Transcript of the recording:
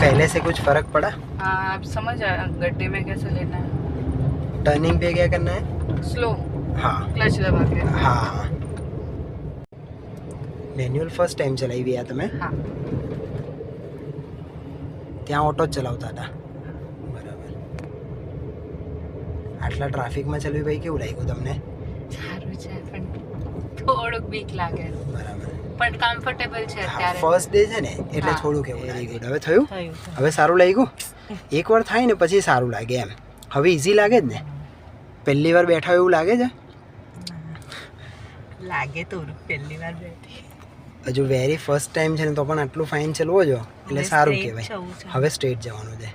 पहले से कुछ फर्क पड़ा? हाँ आप समझ आया गड्ढे में कैसे लेना है. टर्निंग पे क्या करना है? स्लो हाँ क्लच दबा के. हाँ મેન્યુઅલ ફર્સ્ટ ટાઈમ ચલાવી ગયા તમે? હા. ત્યાં ઓટો જ ચલાવતા હતા? બરાબર. આટલા ટ્રાફિકમાં ચલાવી ભાઈ કેવું લાગ્યું તમને? સારું છે પણ થોડુંક બીક લાગે. બરાબર. પણ કમ્ફર્ટેબલ છે અત્યારે. ફર્સ્ટ ડે છે ને એટલે હા. થોડું કેવું વેરી ગુડ. હવે થયું? થયું. હવે સારું લાગ્યું? એકવાર થાય ને પછી સારું લાગે એમ. હવે ઇઝી લાગે જ ને? પહેલી વાર બેઠા એવું લાગે છે? લાગે તો પહેલી વાર બેઠી. હજુ વેરી ફર્સ્ટ ટાઈમ છે ને તો પણ આટલું ફાઇન ચલવો જો એટલે સારું કહેવાય. હવે સ્ટ્રેટ જવાનું છે.